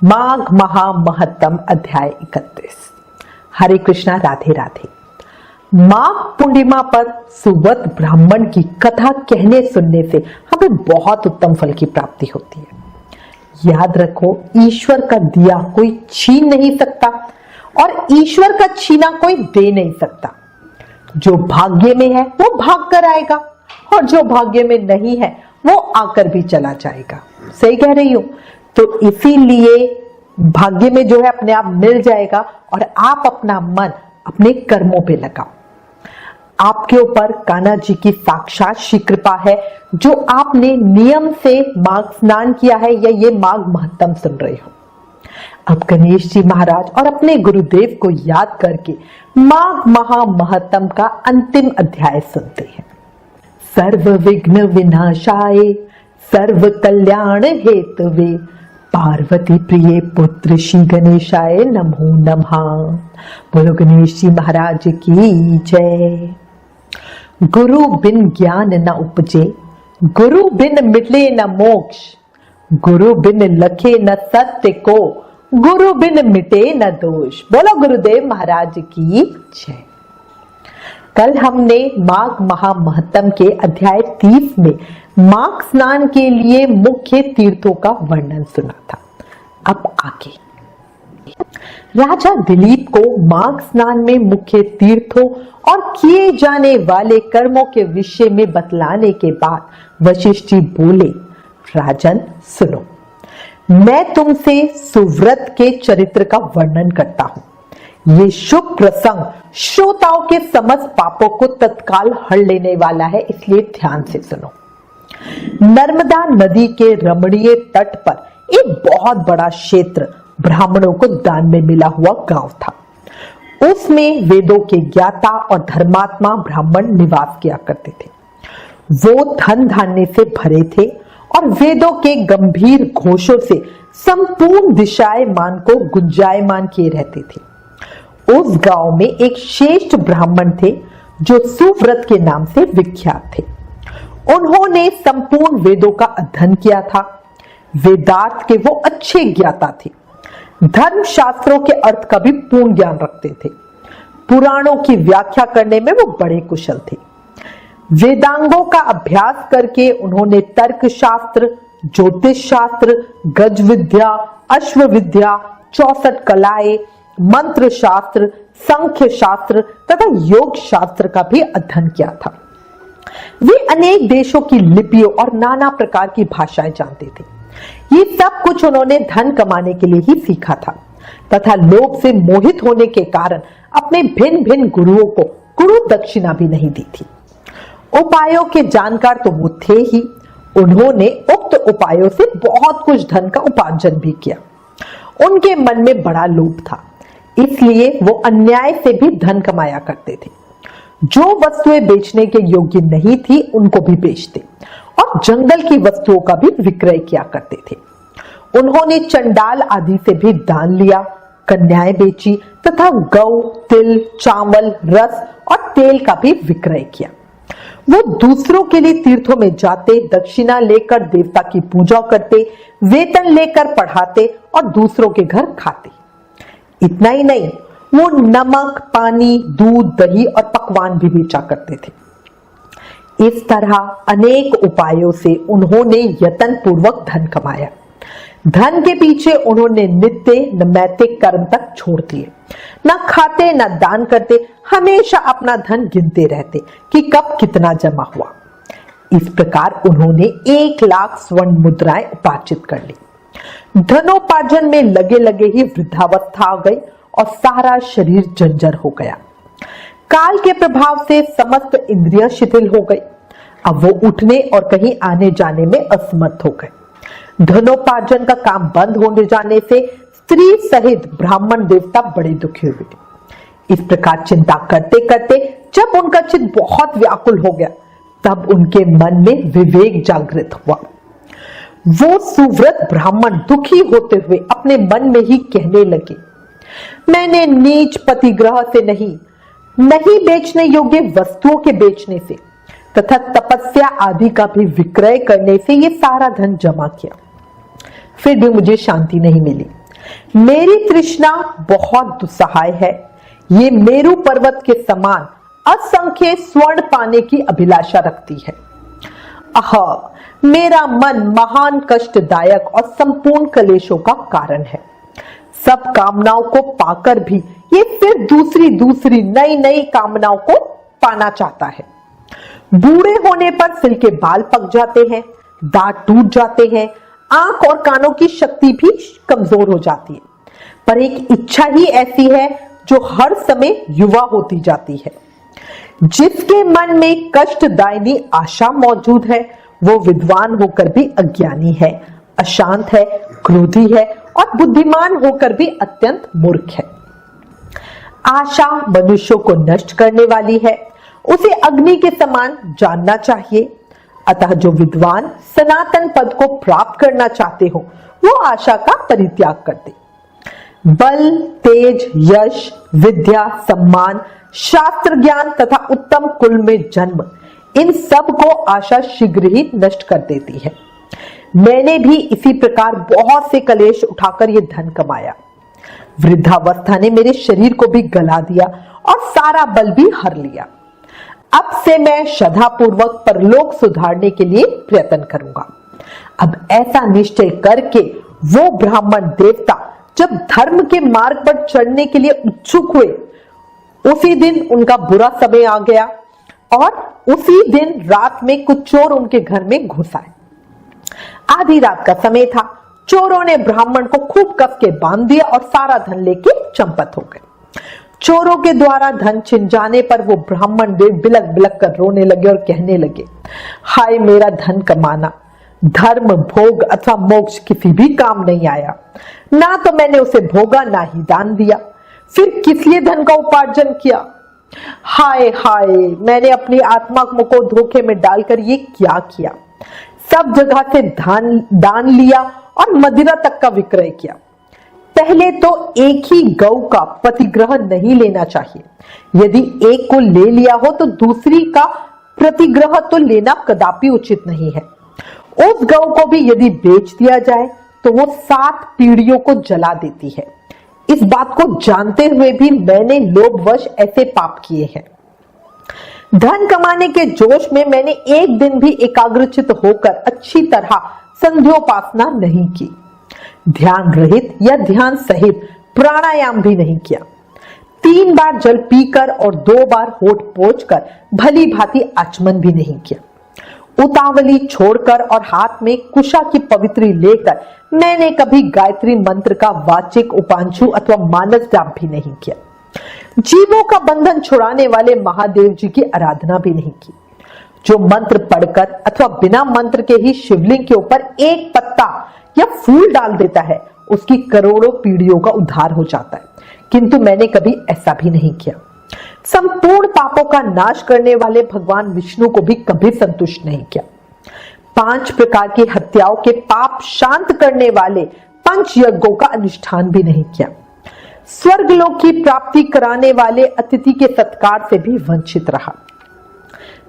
माघ महामहत्तम अध्याय 31। हरे कृष्णा, राधे राधे। माघ पूर्णिमा पर सुव्रत ब्राह्मण की कथा कहने सुनने से हमें बहुत उत्तम फल की प्राप्ति होती है। याद रखो, ईश्वर का दिया कोई छीन नहीं सकता और ईश्वर का छीना कोई दे नहीं सकता। जो भाग्य में है वो भाग कर आएगा और जो भाग्य में नहीं है वो आकर भी चला जाएगा। सही कह रही हूं? तो इसीलिए भाग्य में जो है अपने आप मिल जाएगा और आप अपना मन अपने कर्मों पे लगाओ। आपके ऊपर कान्हा जी की साक्षात श्री कृपा है जो आपने नियम से माघ स्नान किया है या ये माघ महत्तम सुन रहे हो। अब गणेश जी महाराज और अपने गुरुदेव को याद करके माघ महामहत्तम का अंतिम अध्याय सुनते हैं। सर्व विघ्न विनाशाय सर्व कल्याण हेतवे पार्वती प्रिय पुत्र श्री गणेशाय नमो नमः। बोलो गणेश जी महाराज की जय। गुरु बिन ज्ञान न उपजे, गुरु बिन मिले न मोक्ष, गुरु बिन लखे न सत्य को, गुरु बिन मिटे न दोष। बोलो गुरुदेव महाराज की जय। कल हमने माघ महामहत्तम के अध्याय 30 में माघ स्नान के लिए मुख्य तीर्थों का वर्णन सुना था। अब आगे राजा दिलीप को माघ स्नान में मुख्य तीर्थों और किए जाने वाले कर्मों के विषय में बतलाने के बाद वशिष्ठ जी बोले, राजन सुनो, मैं तुमसे सुव्रत के चरित्र का वर्णन करता हूं। ये शुभ प्रसंग श्रोताओं के समस्त पापों को तत्काल हर लेने वाला है, इसलिए ध्यान से सुनो। नर्मदा नदी के रमणीय तट पर एक बहुत बड़ा क्षेत्र ब्राह्मणों को दान में मिला हुआ गांव था। उसमें वेदों के ज्ञाता और धर्मात्मा ब्राह्मण निवास किया करते थे। वो धन धान्य से भरे थे और वेदों के गंभीर घोषों से संपूर्ण दिशाएं मान को गुंजायमान किए रहते थे। उस गांव में एक श्रेष्ठ ब्राह्मण थे जो सुव्रत के नाम से विख्यात थे। उन्होंने संपूर्ण वेदों का अध्ययन किया था। वेदार्थ के वो अच्छे ज्ञाता थे। धर्म शास्त्रों के अर्थ का भी पूर्ण ज्ञान रखते थे। पुराणों की व्याख्या करने में वो बड़े कुशल थे। वेदांगों का अभ्यास करके उन्होंने तर्क शास्त्र, ज्योतिष शास्त्र, गज विद्या, अश्व विद्या, 64 कलाएं, मंत्र शास्त्र, संख्य शास्त्र तथा योग शास्त्र का भी अध्ययन किया था। वे अनेक देशों की लिपियों और नाना प्रकार की भाषाएं जानते थे। ये सब कुछ उन्होंने धन कमाने के लिए ही सीखा था तथा लोभ से मोहित होने के कारण अपने भिन्न भिन्न गुरुओं को गुरु दक्षिणा भी नहीं दी थी। उपायों के जानकार तो वो थे ही। उन्होंने उक्त उपायों से बहुत कुछ धन का उपार्जन भी किया। उनके मन में बड़ा लोभ था, इसलिए वो अन्याय से भी धन कमाया करते थे। जो वस्तुएं बेचने के योग्य नहीं थी उनको भी बेचते और जंगल की वस्तुओं का भी विक्रय किया करते थे। उन्होंने चंडाल आदि से भी दान लिया, कन्याएं बेची तथा गौ, तिल, चावल, रस और तेल का भी विक्रय किया। वो दूसरों के लिए तीर्थों में जाते, दक्षिणा लेकर देवता की पूजा करते, वेतन लेकर पढ़ाते और दूसरों के घर खाते। इतना ही नहीं, वो नमक, पानी, दूध, दही और पकवान भी बेचा करते थे। इस तरह अनेक उपायों से उन्होंने यत्न पूर्वक धन कमाया। धन के पीछे उन्होंने नित्य नैतिक कर्म तक छोड़ दिए। न खाते न दान करते, हमेशा अपना धन गिनते रहते कि कब कितना जमा हुआ। इस प्रकार उन्होंने 1 लाख स्वर्ण मुद्राएं उपार्जित कर ली। धनोपार्जन में लगे लगे ही वृद्धावस्था आ गई और सारा शरीर जर्जर हो गया। काल के प्रभाव से समस्त इंद्रियां शिथिल हो गई। अब वो उठने और कहीं आने जाने में असमर्थ हो गए। धनोपार्जन का काम बंद होने जाने से स्त्री सहित ब्राह्मण देवता बड़े दुखी हुए। इस प्रकार चिंता करते करते जब उनका चित्त बहुत व्याकुल हो गया, तब उनके मन में विवेक जागृत हुआ। वो सुव्रत ब्राह्मण दुखी होते हुए अपने मन में ही कहने लगे, मैंने नीच पतिग्रह से नहीं बेचने योग्य वस्तुओं के बेचने से तथा तपस्या आदि का भी विक्रय करने से ये सारा धन जमा किया, फिर भी मुझे शांति नहीं मिली। मेरी तृष्णा बहुत दुस्सहाय है, ये मेरु पर्वत के समान असंख्य स्वर्ण पाने की अभिलाषा रखती है। आह, मेरा मन महान कष्टदायक और संपूर्ण कलेशों का कारण है। सब कामनाओं को पाकर भी ये फिर दूसरी नई नई कामनाओं को पाना चाहता है। बूढ़े होने पर सिर के बाल पक जाते हैं, दांत टूट जाते हैं, आंख और कानों की शक्ति भी कमजोर हो जाती है, पर एक इच्छा ही ऐसी है जो हर समय युवा होती जाती है। जिसके मन में कष्टदायिनी आशा मौजूद है, वो विद्वान होकर भी अज्ञानी है, अशांत है, क्रोधी है और बुद्धिमान होकर भी अत्यंत मूर्ख है। आशा मनुष्यों को नष्ट करने वाली है, उसे अग्नि के समान जानना चाहिए। अतः जो विद्वान सनातन पद को प्राप्त करना चाहते हो, वो आशा का परित्याग कर दे। बल, तेज, यश, विद्या, सम्मान, शास्त्र ज्ञान तथा उत्तम कुल में जन्म, इन सब को आशा शीघ्र ही नष्ट कर देती है। मैंने भी इसी प्रकार बहुत से कलेश उठाकर यह धन कमाया। वृद्धावस्था ने मेरे शरीर को भी गला दिया और सारा बल भी हर लिया। अब से मैं श्रद्धापूर्वक परलोक सुधारने के लिए प्रयत्न करूंगा। अब ऐसा निश्चय करके वो ब्राह्मण देवता जब धर्म के मार्ग पर चढ़ने के लिए उत्सुक हुए, उसी दिन उनका बुरा समय आ गया और उसी दिन रात में कुछ चोर उनके घर में घुस आए। आधी रात का समय था। चोरों ने ब्राह्मण को खूब कस के बांध दिया और सारा धन लेके चंपत हो गए। चोरों के द्वारा धन छिन जाने पर वो ब्राह्मण देव बिलक बिलक कर रोने लगे और कहने लगे, हाय मेरा धन कमाना, धर्म, भोग अथवा मोक्ष किसी भी काम नहीं आया। ना तो मैंने उसे भोगा, ना ही दान दिया, फिर किस लिए धन का उपार्जन किया। हाय हाय, मैंने अपनी आत्मा को धोखे में डालकर ये क्या किया। सब जगह से दान लिया और मदिरा तक का विक्रय किया। पहले तो एक ही गौ का प्रतिग्रह नहीं लेना चाहिए। यदि एक को ले लिया हो तो दूसरी का प्रतिग्रह तो लेना कदापि उचित नहीं है। उस गौ को भी यदि बेच दिया जाए तो वो 7 पीढ़ियों को जला देती है। इस बात को जानते हुए भी मैंने लोभवश ऐसे पाप किए हैं। धन कमाने के जोश में मैंने एक दिन भी एकाग्रचित होकर अच्छी तरह संध्योपासना नहीं की, ध्यान रहित या ध्यान सहित प्राणायाम भी नहीं किया। 3 बार जल पीकर और 2 बार होठ पोंछकर भली भांति आचमन भी नहीं किया। उतावली छोड़कर और हाथ में कुशा की पवित्री लेकर मैंने कभी गायत्री मंत्र का वाचिक, उपांशु अथवा मानस जाप भी नहीं किया। जीवों का बंधन छुड़ाने वाले महादेव जी की आराधना भी नहीं की। जो मंत्र पढ़कर अथवा बिना मंत्र के ही शिवलिंग के ऊपर एक पत्ता या फूल डाल देता है, उसकी करोड़ों पीढ़ियों का उद्धार हो जाता है, किंतु मैंने कभी ऐसा भी नहीं किया। संपूर्ण पापों का नाश करने वाले भगवान विष्णु को भी कभी संतुष्ट नहीं किया। 5 प्रकार की हत्याओं के पाप शांत करने वाले 5 यज्ञों का अनुष्ठान भी नहीं किया। स्वर्गलोक की प्राप्ति कराने वाले अतिथि के सत्कार से भी वंचित रहा।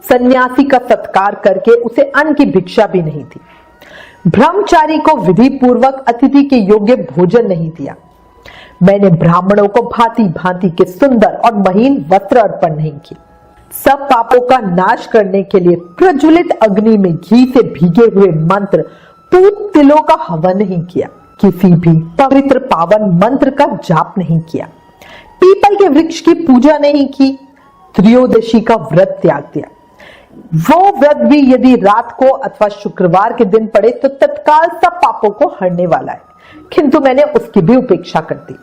सन्यासी का सत्कार करके उसे अन्न की भिक्षा भी नहीं दी। ब्रह्मचारी को विधि पूर्वक अतिथि के योग्य भोजन नहीं दिया। मैंने ब्राह्मणों को भांति भांति के सुंदर और महीन वस्त्र अर्पण नहीं किए। सब पापों का नाश करने के लिए प्रज्वलित अग्नि में घी से भीगे हुए मंत्र पूत तिलों का हवन नहीं किया। किसी भी पवित्र पावन मंत्र का जाप नहीं किया। पीपल के वृक्ष की पूजा नहीं की। त्रयोदशी का व्रत त्याग दिया। वो व्रत भी यदि रात को अथवा शुक्रवार के दिन पड़े तो तत्काल सब पापों को हरने वाला है, किंतु मैंने उसकी भी उपेक्षा कर दी।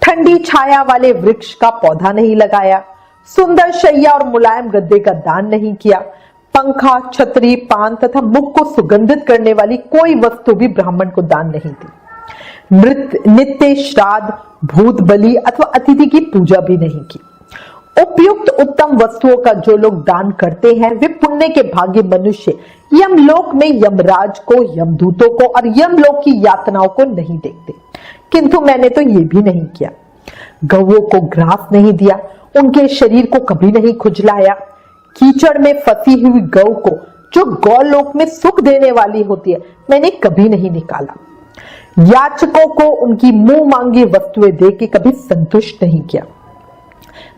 ठंडी छाया वाले वृक्ष का पौधा नहीं लगाया। सुंदर शैया और मुलायम गद्दे का दान नहीं किया। पंखा, छतरी, पान तथा मुख को सुगंधित करने वाली कोई वस्तु भी ब्राह्मण को दान नहीं दी। नित्य श्राद्ध, भूत बलि अथवा अतिथि की पूजा भी नहीं की। उपयुक्त उत्तम वस्तुओं का जो लोग दान करते हैं वे पुण्य के भागी मनुष्य यमलोक में यमराज को, यमदूतों को और यमलोक की यातनाओं को नहीं देखते, किंतु मैंने तो ये भी नहीं किया। गौओं को ग्रास नहीं दिया, उनके शरीर को कभी नहीं खुजलाया। कीचड़ में फंसी हुई गौ को, जो गौलोक में सुख देने वाली होती है, मैंने कभी नहीं निकाला। याचकों को उनकी मुंह मांगी वस्तुएं देके कभी संतुष्ट नहीं किया।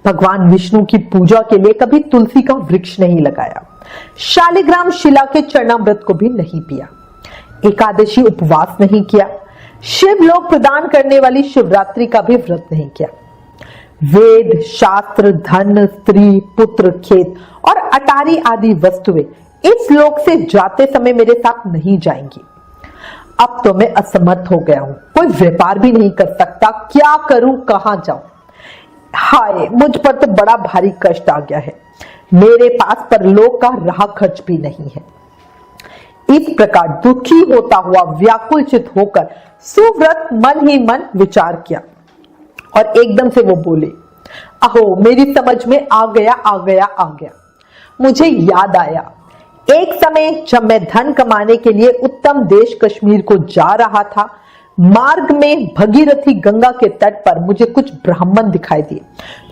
भगवान विष्णु की पूजा के लिए कभी तुलसी का वृक्ष नहीं लगाया, शालिग्राम शिला के चरणामृत को भी नहीं पिया, एकादशी उपवास नहीं किया, शिव लोक प्रदान करने वाली शिवरात्रि का भी व्रत नहीं किया। वेद, शास्त्र, धन, स्त्री, पुत्र, खेत और अटारी आदि वस्तुएं इस लोक से जाते समय मेरे साथ नहीं जाएंगी। अब तो मैं असमर्थ हो गया हूं, कोई व्यापार भी नहीं कर सकता, क्या करूं, कहां जाऊं। हाय, मुझ पर तो बड़ा भारी कष्ट आ गया है, मेरे पास परलोक का राह खर्च भी नहीं है। इस प्रकार दुखी होता हुआ व्याकुलचित होकर सुव्रत मन ही मन विचार किया और एकदम से वो बोले, अहो मेरी समझ में आ गया। मुझे याद आया, एक समय जब मैं धन कमाने के लिए उत्तम देश कश्मीर को जा रहा था, मार्ग में भगीरथी गंगा के तट पर मुझे कुछ ब्राह्मण दिखाई दिए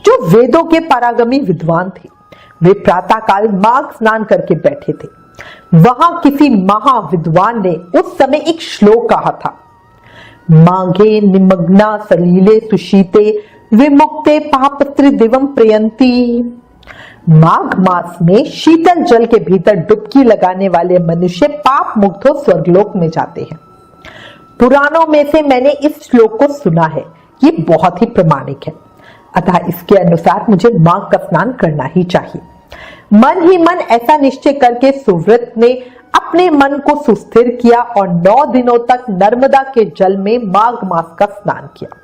जो वेदों के पारंगमी विद्वान थे। वे प्रातःकाल माघ स्नान करके बैठे थे। वहां किसी महाविद्वान ने उस समय एक श्लोक कहा था, माघे निमग्ना सलीले सुशीते विमुक्ते पापत्र दिवम प्रयंती। माघ मास में शीतल जल के भीतर डुबकी लगाने वाले मनुष्य पाप मुक्त हो स्वर्गलोक में जाते हैं। पुराणों में से मैंने इस श्लोक को सुना है, ये बहुत ही प्रामाणिक है, अतः इसके अनुसार मुझे माघ का स्नान करना ही चाहिए। मन ही मन ऐसा निश्चय करके सुव्रत ने अपने मन को सुस्थिर किया और 9 दिनों तक नर्मदा के जल में माघ मास का स्नान किया।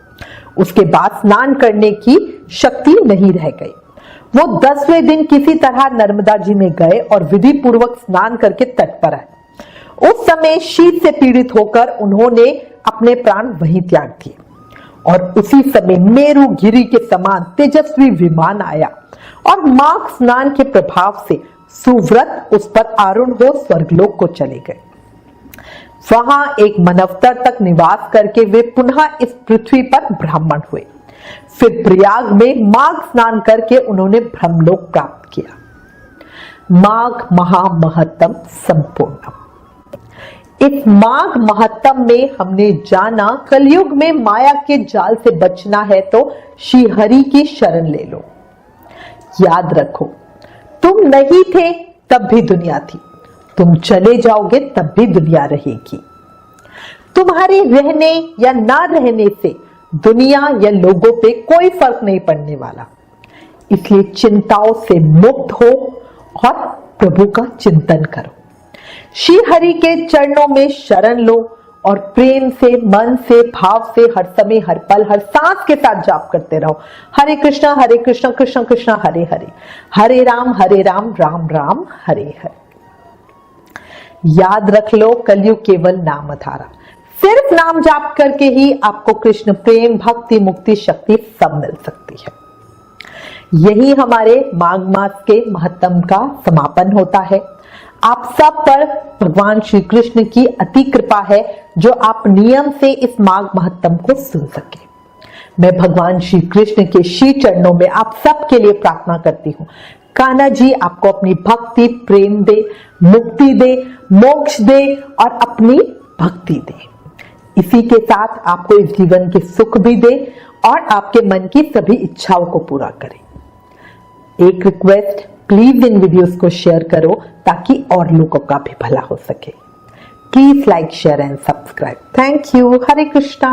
उसके बाद स्नान करने की शक्ति नहीं रह गई। वो 10वें दिन किसी तरह नर्मदा जी में गए और विधि पूर्वक स्नान करके तट पर आए। उस समय शीत से पीड़ित होकर उन्होंने अपने प्राण वहीं त्याग दिए और उसी समय मेरु गिरी के समान तेजस्वी विमान आया और माघ स्नान के प्रभाव से सुव्रत उस पर आरूढ़ हो स्वर्गलोक को चले गए। वहां एक मनवतर तक निवास करके वे पुनः इस पृथ्वी पर ब्राह्मण हुए। फिर प्रयाग में माघ स्नान करके उन्होंने ब्रह्मलोक प्राप्त किया। माघ महामहत्तम संपूर्ण। इस माघ महत्तम में हमने जाना, कलयुग में माया के जाल से बचना है तो श्री हरि की शरण ले लो। याद रखो, तुम नहीं थे तब भी दुनिया थी, तुम चले जाओगे तब भी दुनिया रहेगी। तुम्हारे रहने या ना रहने से दुनिया या लोगों पे कोई फर्क नहीं पड़ने वाला। इसलिए चिंताओं से मुक्त हो और प्रभु का चिंतन करो। श्री हरि के चरणों में शरण लो और प्रेम से, मन से, भाव से हर समय, हर पल, हर सांस के साथ जाप करते रहो। हरे कृष्णा कृष्ण कृष्ण हरे हरे, हरे राम राम राम हरे हरे। याद रख लो, कलयुग केवल नाम धारा। सिर्फ नाम जाप करके ही आपको कृष्ण प्रेम, भक्ति, मुक्ति, शक्ति सब मिल सकती है। यही हमारे माघ मास के महत्तम का समापन होता है। आप सब पर भगवान श्री कृष्ण की अति कृपा है जो आप नियम से इस माघ महत्तम को सुन सके। मैं भगवान श्री कृष्ण के श्री चरणों में आप सब के लिए प्रार्थना करती हूँ, कान्हा जी आपको अपनी भक्ति, प्रेम दे, मुक्ति दे, मोक्ष दे और अपनी भक्ति दे। इसी के साथ आपको इस जीवन के सुख भी दे और आपके मन की सभी इच्छाओं को पूरा करे। एक रिक्वेस्ट, प्लीज इन वीडियोस को शेयर करो ताकि और लोगों का भी भला हो सके। Please like, share and subscribe. Thank you. Hare Krishna.